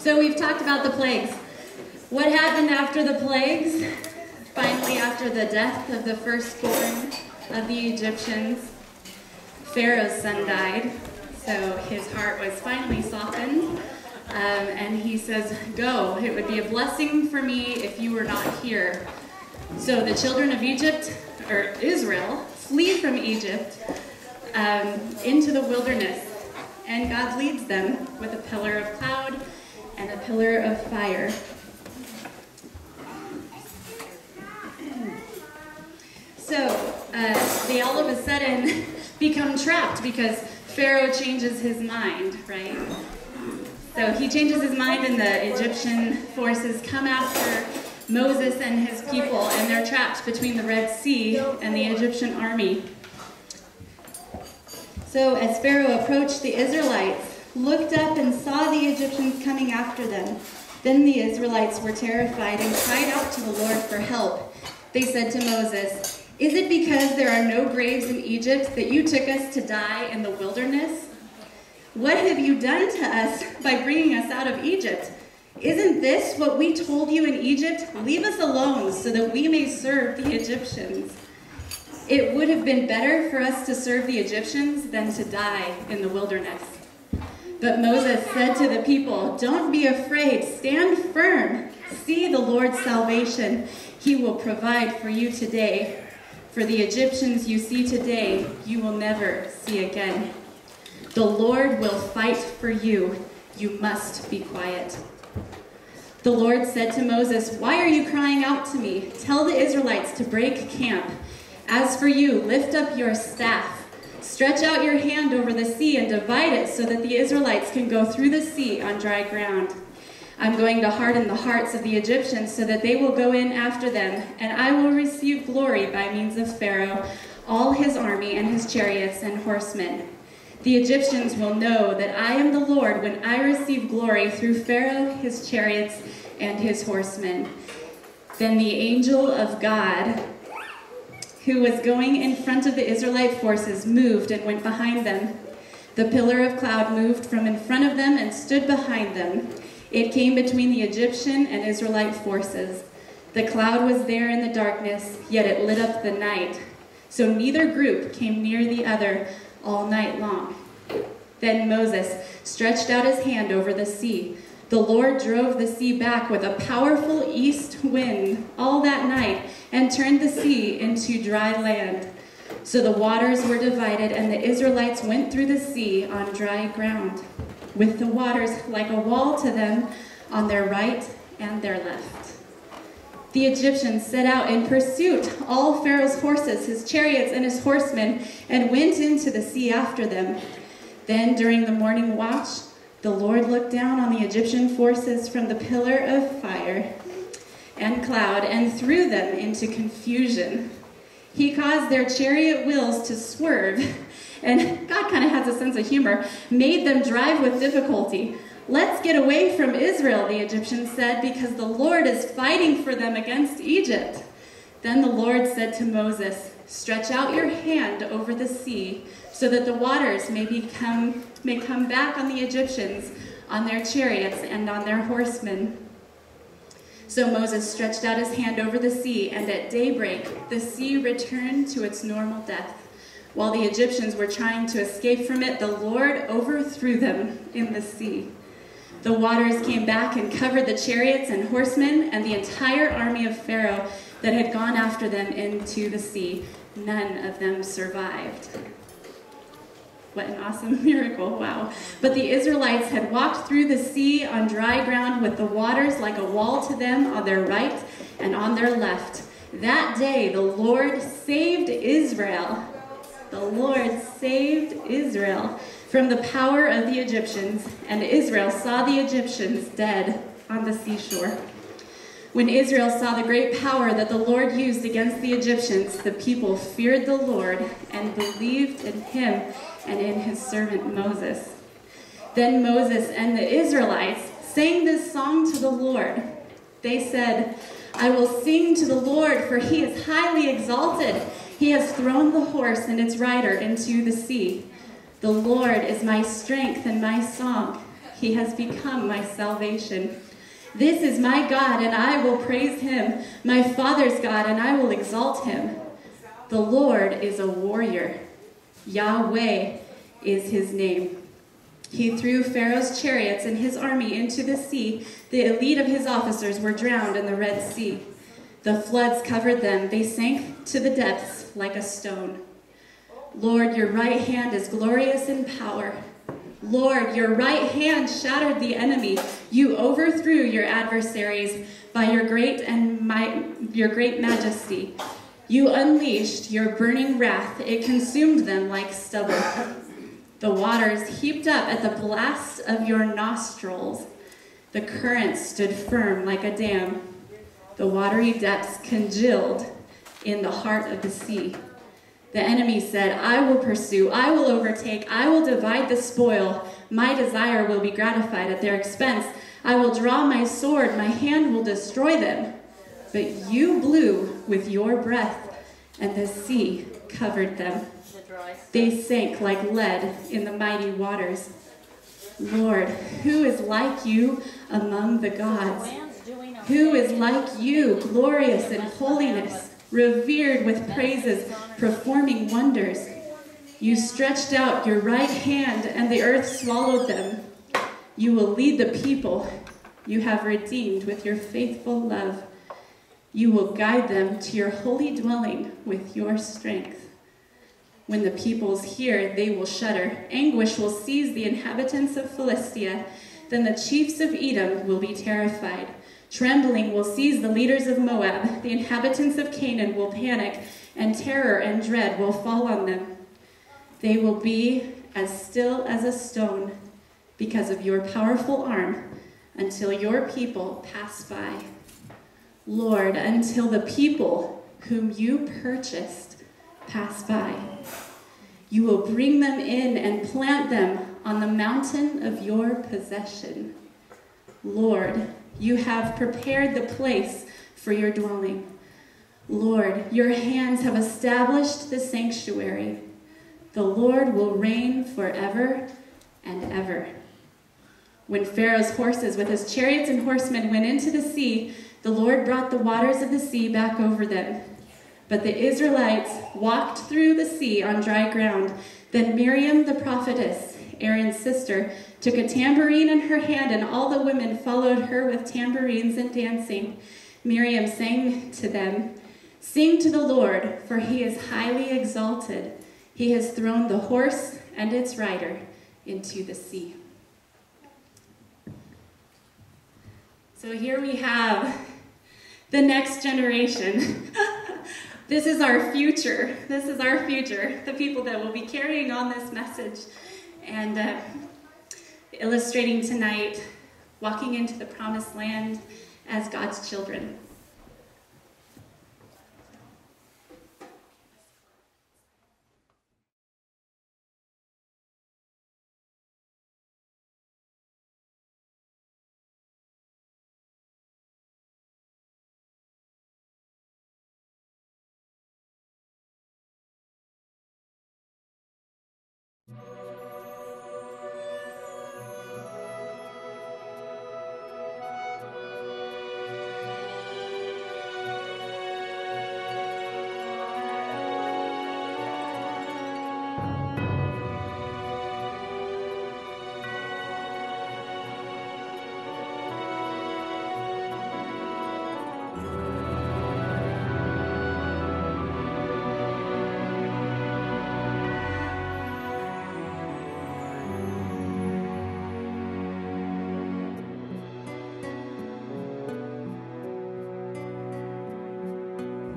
So we've talked about the plagues. What happened after the plagues? Finally, after the death of the firstborn of the Egyptians, Pharaoh's son died. So his heart was finally softened. And he says, go. It would be a blessing for me if you were not here. So the children of Egypt, or Israel, flee from Egypt into the wilderness. And God leads them with a pillar of cloud and a pillar of fire. So they all of a sudden become trapped because Pharaoh changes his mind, right? So he changes his mind and the Egyptian forces come after Moses and his people, and they're trapped between the Red Sea and the Egyptian army. So as Pharaoh approached, the Israelites looked up and saw the Egyptians coming after them. Then the Israelites were terrified and cried out to the Lord for help. They said to Moses, "Is it because there are no graves in Egypt that you took us to die in the wilderness? What have you done to us by bringing us out of Egypt? Isn't this what we told you in Egypt? Leave us alone so that we may serve the Egyptians. It would have been better for us to serve the Egyptians than to die in the wilderness." But Moses said to the people, "Don't be afraid, stand firm. See the Lord's salvation. He will provide for you today. For the Egyptians you see today, you will never see again. The Lord will fight for you. You must be quiet." The Lord said to Moses, "Why are you crying out to me? Tell the Israelites to break camp. As for you, lift up your staff. Stretch out your hand over the sea and divide it so that the Israelites can go through the sea on dry ground. I'm going to harden the hearts of the Egyptians so that they will go in after them, and I will receive glory by means of Pharaoh, all his army and his chariots and horsemen. The Egyptians will know that I am the Lord when I receive glory through Pharaoh, his chariots, and his horsemen." Then the angel of God, who was going in front of the Israelite forces, moved and went behind them. The pillar of cloud moved from in front of them and stood behind them. It came between the Egyptian and Israelite forces. The cloud was there in the darkness, yet it lit up the night. So neither group came near the other all night long. Then Moses stretched out his hand over the sea. The Lord drove the sea back with a powerful east wind all that night and turned the sea into dry land. So the waters were divided, and the Israelites went through the sea on dry ground, with the waters like a wall to them on their right and their left. The Egyptians set out in pursuit, all Pharaoh's horses, his chariots, and his horsemen, and went into the sea after them. Then during the morning watch, the Lord looked down on the Egyptian forces from the pillar of fire and cloud and threw them into confusion. He caused their chariot wheels to swerve, and God kind of has a sense of humor, made them drive with difficulty. "Let's get away from Israel," the Egyptians said, "because the Lord is fighting for them against Egypt." Then the Lord said to Moses, "Stretch out your hand over the sea so that the waters may come back on the Egyptians, on their chariots, and on their horsemen." So Moses stretched out his hand over the sea, and at daybreak the sea returned to its normal depth. While the Egyptians were trying to escape from it, the Lord overthrew them in the sea. The waters came back and covered the chariots and horsemen and the entire army of Pharaoh that had gone after them into the sea. None of them survived. What an awesome miracle, wow. But the Israelites had walked through the sea on dry ground with the waters like a wall to them on their right and on their left. That day the Lord saved Israel. The Lord saved Israel from the power of the Egyptians, and Israel saw the Egyptians dead on the seashore. When Israel saw the great power that the Lord used against the Egyptians, the people feared the Lord and believed in him and in his servant Moses. Then Moses and the Israelites sang this song to the Lord. They said, "I will sing to the Lord, for he is highly exalted. He has thrown the horse and its rider into the sea. The Lord is my strength and my song. He has become my salvation. This is my God, and I will praise him, my father's God, and I will exalt him. The Lord is a warrior. Yahweh is his name. He threw Pharaoh's chariots and his army into the sea. The elite of his officers were drowned in the Red Sea. The floods covered them. They sank to the depths like a stone. Lord, your right hand is glorious in power. Lord, your right hand shattered the enemy. You overthrew your adversaries by your great majesty. You unleashed your burning wrath. It consumed them like stubble. The waters heaped up at the blast of your nostrils. The currents stood firm like a dam. The watery depths congealed in the heart of the sea. The enemy said, I will pursue, I will overtake, I will divide the spoil. My desire will be gratified at their expense. I will draw my sword, my hand will destroy them. But you blew with your breath, and the sea covered them. They sank like lead in the mighty waters. Lord, who is like you among the gods? Who is like you, glorious in holiness, revered with praises, performing wonders? You stretched out your right hand, and the earth swallowed them. You will lead the people you have redeemed with your faithful love. You will guide them to your holy dwelling with your strength. When the peoples hear, they will shudder. Anguish will seize the inhabitants of Philistia. Then the chiefs of Edom will be terrified. Trembling will seize the leaders of Moab. The inhabitants of Canaan will panic, and terror and dread will fall on them. They will be as still as a stone because of your powerful arm until your people pass by. Lord, until the people whom you purchased pass by. You will bring them in and plant them on the mountain of your possession. Lord, you have prepared the place for your dwelling. Lord, your hands have established the sanctuary. The Lord will reign forever and ever. When Pharaoh's horses with his chariots and horsemen went into the sea, the Lord brought the waters of the sea back over them. But the Israelites walked through the sea on dry ground. Then Miriam the prophetess, Aaron's sister, took a tambourine in her hand, and all the women followed her with tambourines and dancing. Miriam sang to them, "Sing to the Lord, for he is highly exalted. He has thrown the horse and its rider into the sea." So here we have the next generation. This is our future. This is our future, the people that will be carrying on this message and illustrating tonight, walking into the promised land as God's children.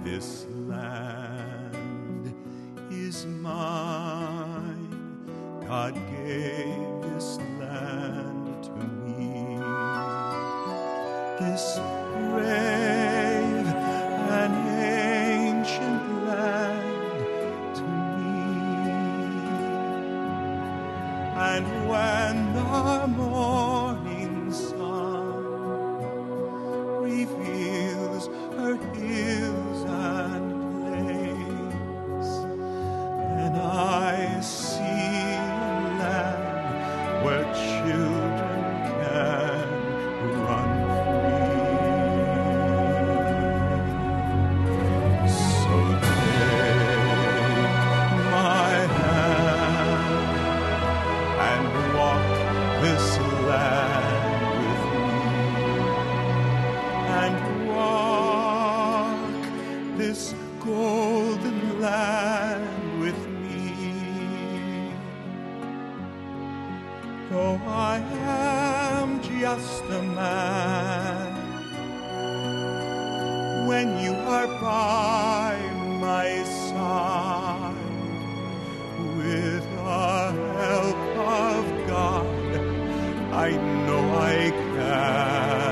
This land is mine. God gave this land to me. This brave and ancient land to me. And when the morning sun reveals her hills and plains, and I see a land where children this golden land with me. Though I am just a man, when you are by my side, with the help of God, I know I can